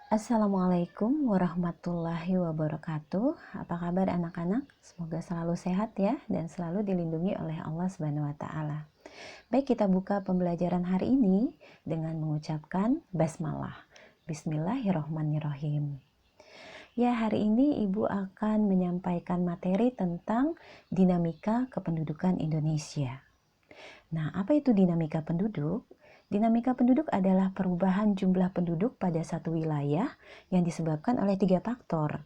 Assalamualaikum warahmatullahi wabarakatuh. Apa kabar anak-anak? Semoga selalu sehat ya dan selalu dilindungi oleh Allah Subhanahu wa taala. Baik, kita buka pembelajaran hari ini dengan mengucapkan basmalah. Bismillahirrahmanirrahim. Ya, hari ini Ibu akan menyampaikan materi tentang dinamika kependudukan Indonesia. Nah, apa itu dinamika penduduk? Dinamika penduduk adalah perubahan jumlah penduduk pada satu wilayah yang disebabkan oleh 3 faktor.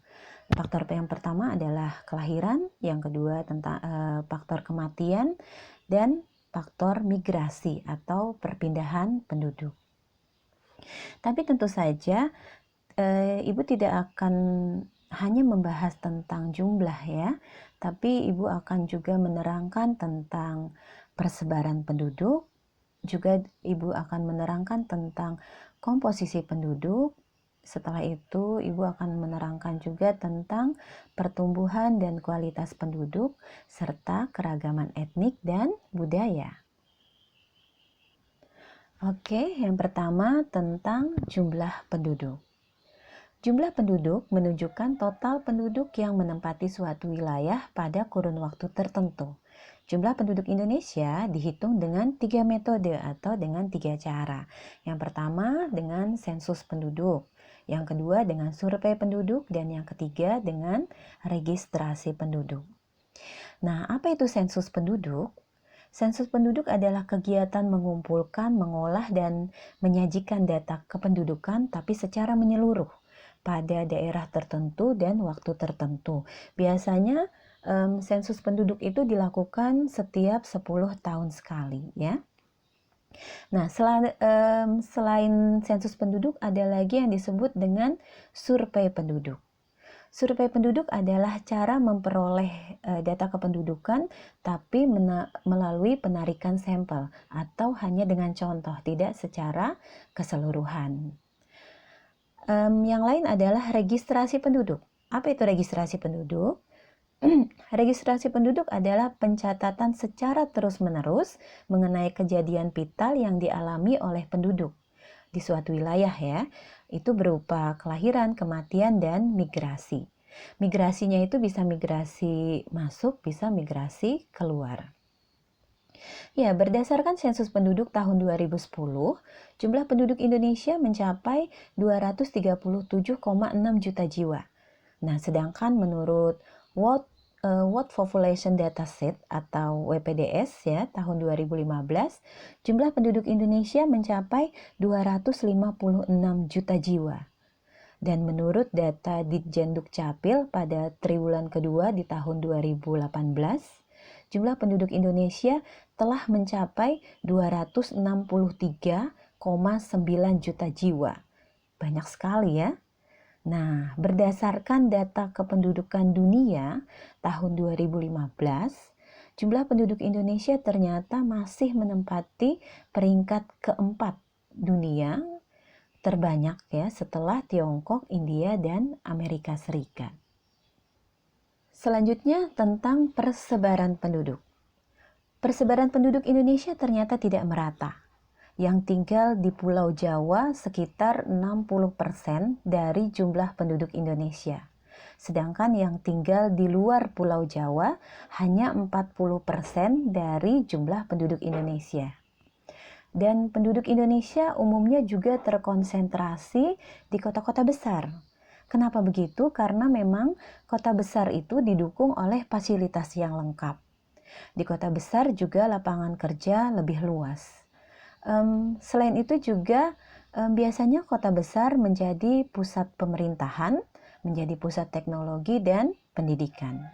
Faktor yang pertama adalah kelahiran, yang kedua tentang faktor kematian, dan faktor migrasi atau perpindahan penduduk. Tapi tentu saja Ibu tidak akan hanya membahas tentang jumlah ya, tapi Ibu akan juga menerangkan tentang persebaran penduduk, juga Ibu akan menerangkan tentang komposisi penduduk. Setelah itu Ibu akan menerangkan juga tentang pertumbuhan dan kualitas penduduk serta keragaman etnik dan budaya. Oke, yang pertama tentang jumlah penduduk. Jumlah penduduk menunjukkan total penduduk yang menempati suatu wilayah pada kurun waktu tertentu. Jumlah penduduk Indonesia dihitung dengan 3 metode atau dengan 3 cara. Yang pertama dengan sensus penduduk, yang kedua dengan survei penduduk, dan yang ketiga dengan registrasi penduduk. Nah, apa itu sensus penduduk? Sensus penduduk adalah kegiatan mengumpulkan, mengolah, dan menyajikan data kependudukan tapi secara menyeluruh pada daerah tertentu dan waktu tertentu. Biasanya sensus penduduk itu dilakukan setiap 10 tahun sekali ya. Nah, selain sensus penduduk ada lagi yang disebut dengan survei penduduk. Survei penduduk adalah cara memperoleh data kependudukan tapi melalui penarikan sampel atau hanya dengan contoh, tidak secara keseluruhan. Yang lain adalah registrasi penduduk. Apa itu registrasi penduduk? Registrasi penduduk adalah pencatatan secara terus-menerus mengenai kejadian vital yang dialami oleh penduduk di suatu wilayah ya. Itu berupa kelahiran, kematian, dan migrasi. Migrasinya itu bisa migrasi masuk, bisa migrasi keluar. Ya, berdasarkan sensus penduduk tahun 2010, jumlah penduduk Indonesia mencapai 237,6 juta jiwa. Nah, sedangkan menurut World Population Dataset atau WPDS ya tahun 2015, jumlah penduduk Indonesia mencapai 256 juta jiwa. Dan menurut data Ditjen Dukcapil pada triwulan kedua di tahun 2018, jumlah penduduk Indonesia telah mencapai 263,9 juta jiwa. Banyak sekali ya. Nah, berdasarkan data kependudukan dunia tahun 2015, jumlah penduduk Indonesia ternyata masih menempati peringkat keempat dunia terbanyak ya setelah Tiongkok, India, dan Amerika Serikat. Selanjutnya tentang persebaran penduduk. Persebaran penduduk Indonesia ternyata tidak merata. Yang tinggal di Pulau Jawa sekitar 60% dari jumlah penduduk Indonesia. Sedangkan yang tinggal di luar Pulau Jawa hanya 40% dari jumlah penduduk Indonesia. Dan penduduk Indonesia umumnya juga terkonsentrasi di kota-kota besar. Kenapa begitu? Karena memang kota besar itu didukung oleh fasilitas yang lengkap. Di kota besar juga lapangan kerja lebih luas. Selain itu juga biasanya kota besar menjadi pusat pemerintahan, menjadi pusat teknologi dan pendidikan.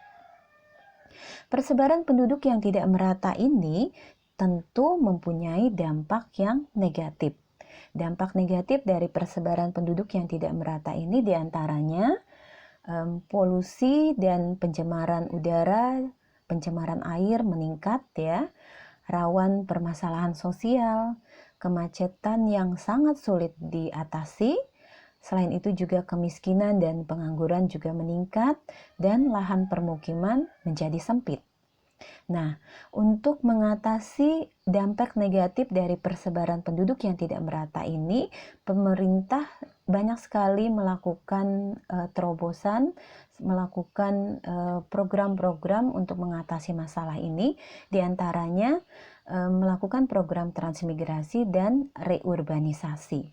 Persebaran penduduk yang tidak merata ini tentu mempunyai dampak yang negatif. Dampak negatif dari persebaran penduduk yang tidak merata ini diantaranya polusi dan pencemaran udara, pencemaran air meningkat ya, rawan permasalahan sosial, kemacetan yang sangat sulit diatasi. Selain itu juga kemiskinan dan pengangguran juga meningkat dan lahan permukiman menjadi sempit. Nah, untuk mengatasi dampak negatif dari persebaran penduduk yang tidak merata ini, pemerintah banyak sekali melakukan terobosan, melakukan program-program untuk mengatasi masalah ini, diantaranya melakukan program transmigrasi dan reurbanisasi.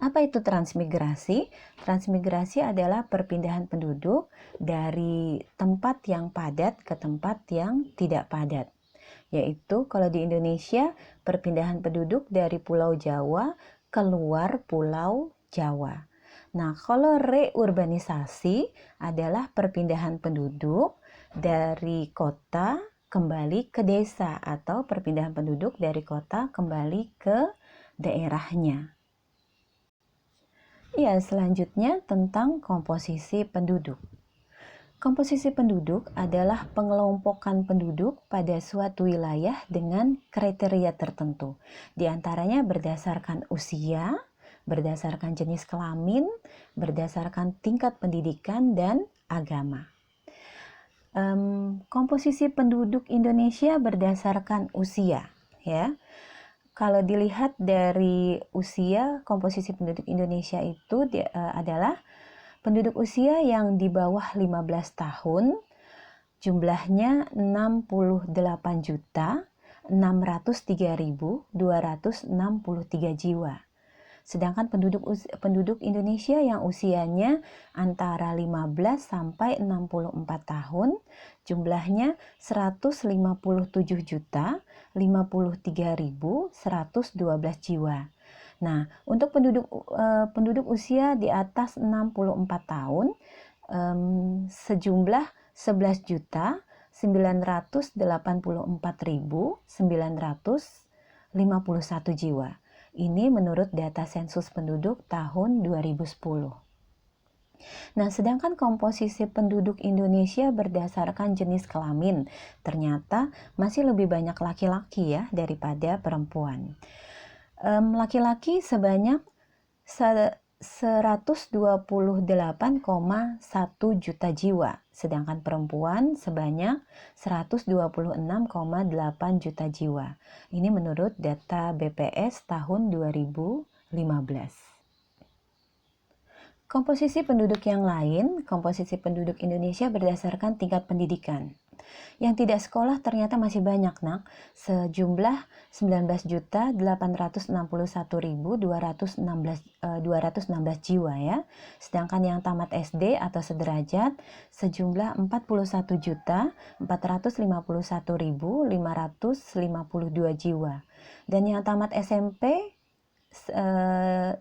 Apa itu transmigrasi? Transmigrasi adalah perpindahan penduduk dari tempat yang padat ke tempat yang tidak padat. Yaitu kalau di Indonesia, perpindahan penduduk dari Pulau Jawa keluar Pulau Jawa. Nah, kalau reurbanisasi adalah perpindahan penduduk dari kota kembali ke desa atau perpindahan penduduk dari kota kembali ke daerahnya. Ya, selanjutnya tentang komposisi penduduk. Komposisi penduduk adalah pengelompokan penduduk pada suatu wilayah dengan kriteria tertentu. Di antaranya berdasarkan usia, berdasarkan jenis kelamin, berdasarkan tingkat pendidikan, dan agama. Komposisi penduduk Indonesia berdasarkan usia, ya. Kalau dilihat dari usia, komposisi penduduk Indonesia itu adalah penduduk usia yang di bawah 15 tahun, jumlahnya 68.603.263 jiwa. Sedangkan penduduk Indonesia yang usianya antara 15 sampai 64 tahun, jumlahnya 157.053.112 jiwa. Nah, untuk penduduk usia di atas 64 tahun, sejumlah 11.984.951 jiwa. Ini menurut data sensus penduduk tahun 2010. Nah, sedangkan komposisi penduduk Indonesia berdasarkan jenis kelamin, ternyata masih lebih banyak laki-laki ya daripada perempuan. Laki-laki sebanyak 128,1 juta jiwa, sedangkan perempuan sebanyak 126,8 juta jiwa. Ini menurut data BPS tahun 2015. Komposisi penduduk yang lain, komposisi penduduk Indonesia berdasarkan tingkat pendidikan. Yang tidak sekolah ternyata masih banyak, nak. Sejumlah 19.961.216 jiwa ya. Sedangkan yang tamat SD atau sederajat sejumlah 41.451.552 jiwa. Dan yang tamat SMP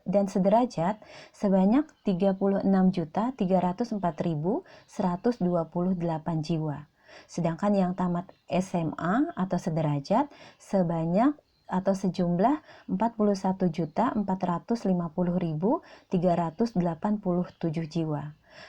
dan sederajat sebanyak 36.304.128 jiwa. Sedangkan yang tamat SMA atau sederajat sebanyak atau sejumlah 41.450.387 jiwa.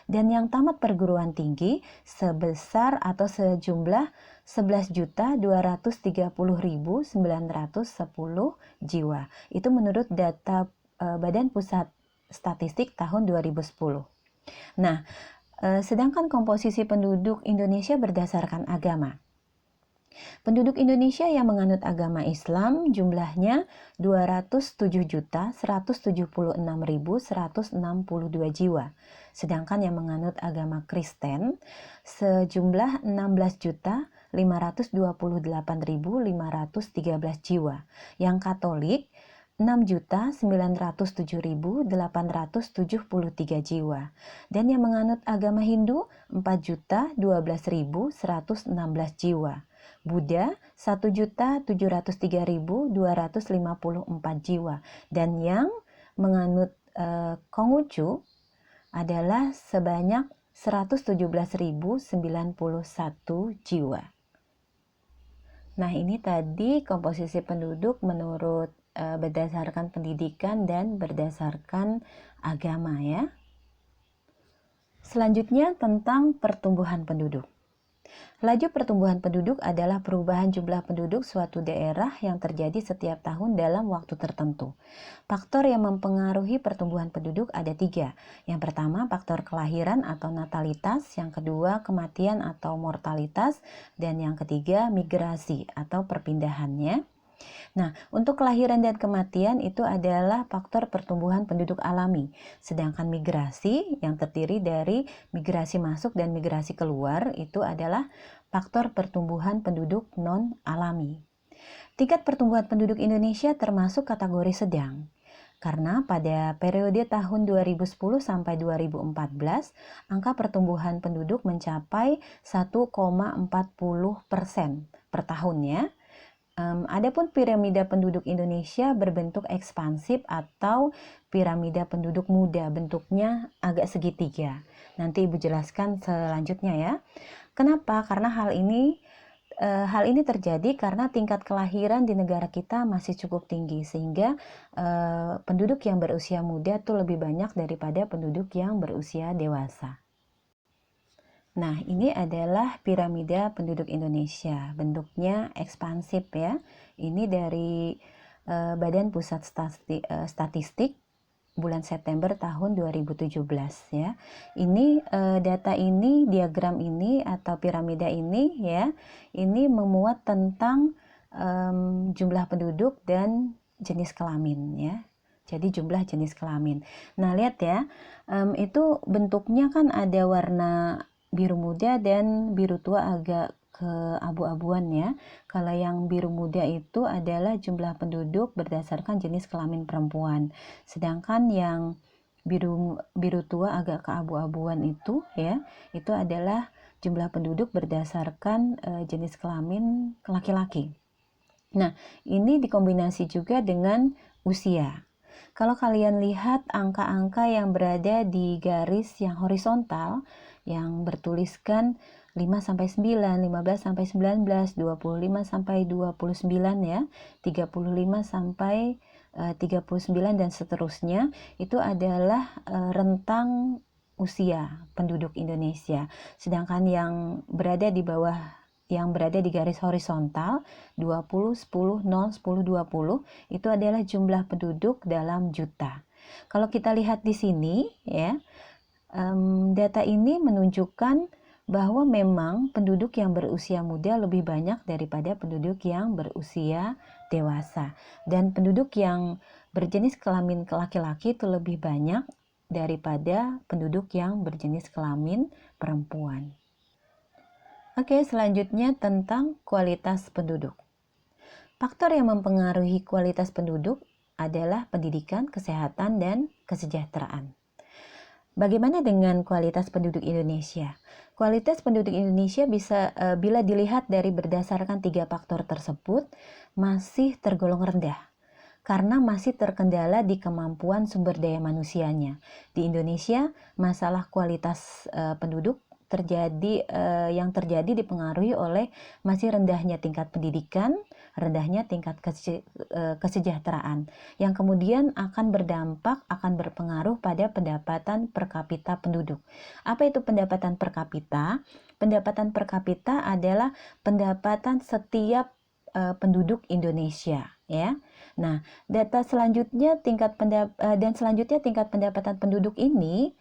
Dan yang tamat perguruan tinggi sebesar atau sejumlah 11.230.910 jiwa. Itu menurut data Badan Pusat Statistik tahun 2010. Nah, sedangkan komposisi penduduk Indonesia berdasarkan agama. Penduduk Indonesia yang menganut agama Islam jumlahnya 207.176.162 jiwa. Sedangkan yang menganut agama Kristen sejumlah 16.528.513 jiwa. Yang Katolik 6.907.873 jiwa. Dan yang menganut agama Hindu 4.012.116 jiwa. Buddha 1.703.254 jiwa. Dan yang menganut Konghucu adalah sebanyak 117.091 jiwa. Nah, ini tadi komposisi penduduk menurut berdasarkan pendidikan dan berdasarkan agama ya. Selanjutnya tentang pertumbuhan penduduk. Laju pertumbuhan penduduk adalah perubahan jumlah penduduk suatu daerah yang terjadi setiap tahun dalam waktu tertentu. Faktor yang mempengaruhi pertumbuhan penduduk ada 3. Yang pertama, faktor kelahiran atau natalitas. Yang kedua, kematian atau mortalitas. Dan yang ketiga, migrasi atau perpindahannya. Nah, untuk kelahiran dan kematian itu adalah faktor pertumbuhan penduduk alami. Sedangkan migrasi yang terdiri dari migrasi masuk dan migrasi keluar itu adalah faktor pertumbuhan penduduk non-alami. Tingkat pertumbuhan penduduk Indonesia termasuk kategori sedang. Karena pada periode tahun 2010 sampai 2014, angka pertumbuhan penduduk mencapai 1,40% per tahunnya. Adapun piramida penduduk Indonesia berbentuk ekspansif atau piramida penduduk muda, bentuknya agak segitiga. Nanti Ibu jelaskan selanjutnya ya. Kenapa? Karena hal ini terjadi karena tingkat kelahiran di negara kita masih cukup tinggi, sehingga penduduk yang berusia muda tuh lebih banyak daripada penduduk yang berusia dewasa. Nah, ini adalah piramida penduduk Indonesia. Bentuknya ekspansif ya. Ini dari Badan Pusat Statistik bulan September tahun 2017 ya. Ini data ini, diagram ini atau piramida ini ya, ini memuat tentang jumlah penduduk dan jenis kelamin ya. Jadi jumlah jenis kelamin. Nah, lihat ya, itu bentuknya kan ada warna biru muda dan biru tua agak keabu-abuan ya. Kalau yang biru muda itu adalah jumlah penduduk berdasarkan jenis kelamin perempuan. Sedangkan yang biru tua agak keabu-abuan itu ya, itu adalah jumlah penduduk berdasarkan jenis kelamin laki-laki. Nah, ini dikombinasi juga dengan usia. Kalau kalian lihat angka-angka yang berada di garis yang horizontal yang bertuliskan 5 sampai 9, 15 sampai 19, 25 sampai 29 ya, 35 sampai 39 dan seterusnya, itu adalah rentang usia penduduk Indonesia. Sedangkan yang berada di bawah, yang berada di garis horizontal 20, 10, 0, 10, 20 itu adalah jumlah penduduk dalam juta. Kalau kita lihat di sini ya, data ini menunjukkan bahwa memang penduduk yang berusia muda lebih banyak daripada penduduk yang berusia dewasa, dan penduduk yang berjenis kelamin laki-laki itu lebih banyak daripada penduduk yang berjenis kelamin perempuan. Oke, selanjutnya tentang kualitas penduduk. Faktor yang mempengaruhi kualitas penduduk adalah pendidikan, kesehatan, dan kesejahteraan. Bagaimana dengan kualitas penduduk Indonesia? Kualitas penduduk Indonesia bisa bila dilihat dari berdasarkan 3 faktor tersebut masih tergolong rendah karena masih terkendala di kemampuan sumber daya manusianya. Di Indonesia, masalah kualitas penduduk yang terjadi dipengaruhi oleh masih rendahnya tingkat pendidikan, rendahnya tingkat kesejahteraan, yang kemudian akan berpengaruh pada pendapatan per kapita penduduk. Apa itu pendapatan per kapita? Pendapatan per kapita adalah pendapatan setiap penduduk Indonesia ya. Nah, data selanjutnya tingkat pendapatan penduduk ini,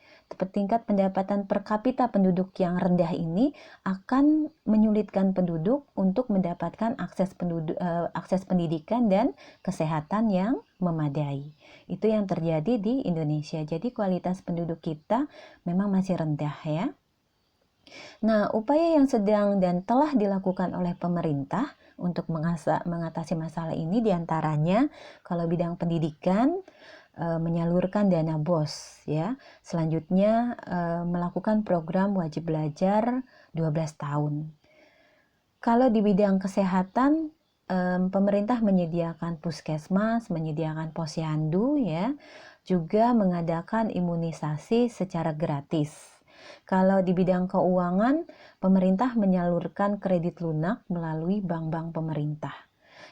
tingkat pendapatan per kapita penduduk yang rendah ini akan menyulitkan penduduk untuk mendapatkan akses pendidikan dan kesehatan yang memadai. Itu yang terjadi di Indonesia. Jadi kualitas penduduk kita memang masih rendah ya. Nah, upaya yang sedang dan telah dilakukan oleh pemerintah untuk mengatasi masalah ini diantaranya kalau bidang pendidikan, menyalurkan dana BOS ya. Selanjutnya melakukan program wajib belajar 12 tahun. Kalau di bidang kesehatan, pemerintah menyediakan puskesmas, menyediakan posyandu ya, juga mengadakan imunisasi secara gratis. Kalau di bidang keuangan, pemerintah menyalurkan kredit lunak melalui bank-bank pemerintah.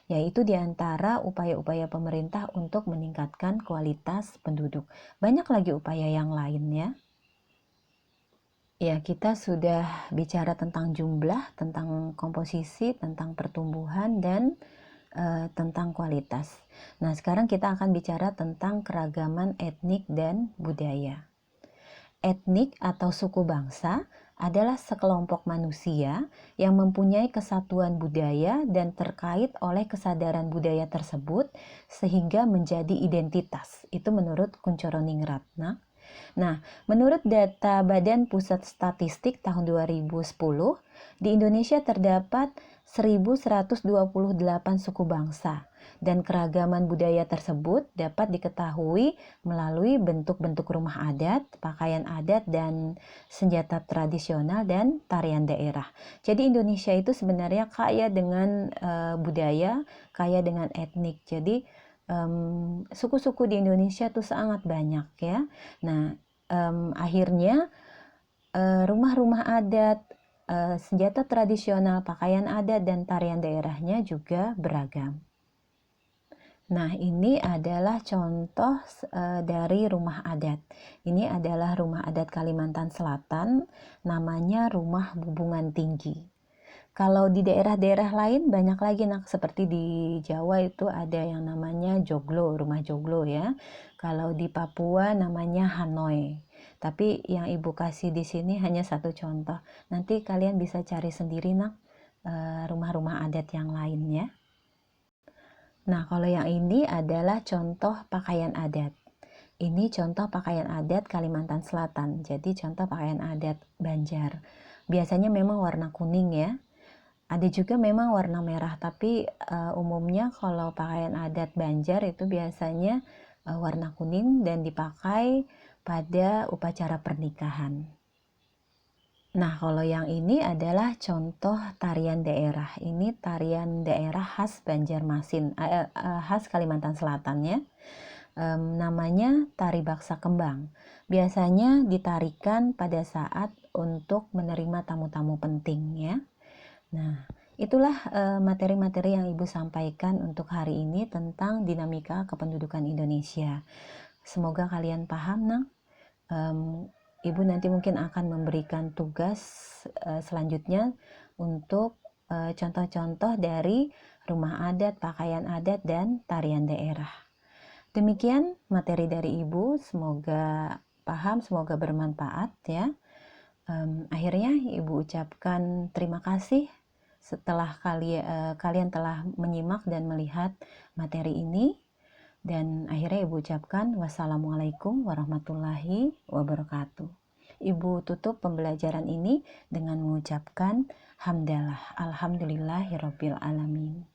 Yaitu diantara upaya-upaya pemerintah untuk meningkatkan kualitas penduduk. Banyak lagi upaya yang lainnya. Ya, kita sudah bicara tentang jumlah, tentang komposisi, tentang pertumbuhan, dan tentang kualitas. Nah, sekarang kita akan bicara tentang keragaman etnik dan budaya. Etnik atau suku bangsa adalah sekelompok manusia yang mempunyai kesatuan budaya dan terkait oleh kesadaran budaya tersebut sehingga menjadi identitas. Itu menurut Kunchoro-Ningrat. Nah, menurut data Badan Pusat Statistik tahun 2010, di Indonesia terdapat 1.128 suku bangsa, dan keragaman budaya tersebut dapat diketahui melalui bentuk-bentuk rumah adat, pakaian adat, dan senjata tradisional dan tarian daerah. Jadi Indonesia itu sebenarnya kaya dengan budaya, kaya dengan etnik. Jadi suku-suku di Indonesia tuh sangat banyak ya. Nah, akhirnya rumah-rumah adat, senjata tradisional, pakaian adat, dan tarian daerahnya juga beragam. Nah, ini adalah contoh dari rumah adat. Ini adalah rumah adat Kalimantan Selatan, namanya Rumah Bubungan Tinggi. Kalau di daerah-daerah lain banyak lagi seperti di Jawa itu ada yang namanya joglo, rumah joglo ya. Kalau di Papua namanya Hanoi. Tapi yang Ibu kasih di sini hanya satu contoh. Nanti kalian bisa cari sendiri rumah-rumah adat yang lain ya. Nah, kalau yang ini adalah contoh pakaian adat. Ini contoh pakaian adat Kalimantan Selatan. Jadi contoh pakaian adat Banjar. Biasanya memang warna kuning ya. Ada juga memang warna merah, tapi umumnya kalau pakaian adat Banjar itu biasanya warna kuning dan dipakai pada upacara pernikahan. Nah, kalau yang ini adalah contoh tarian daerah. Ini tarian daerah khas Banjarmasin, khas Kalimantan Selatan ya. Namanya tari baksa kembang. Biasanya ditarikan pada saat untuk menerima tamu-tamu penting ya. Nah, itulah materi-materi yang Ibu sampaikan untuk hari ini tentang dinamika kependudukan Indonesia. Semoga kalian paham, Ibu nanti mungkin akan memberikan tugas selanjutnya untuk contoh-contoh dari rumah adat, pakaian adat, dan tarian daerah. Demikian materi dari Ibu, semoga paham, semoga bermanfaat ya. Akhirnya Ibu ucapkan terima kasih setelah kalian telah menyimak dan melihat materi ini, dan akhirnya Ibu ucapkan wassalamualaikum warahmatullahi wabarakatuh. Ibu tutup pembelajaran ini dengan mengucapkan hamdalah, alhamdulillahirabbil alamin.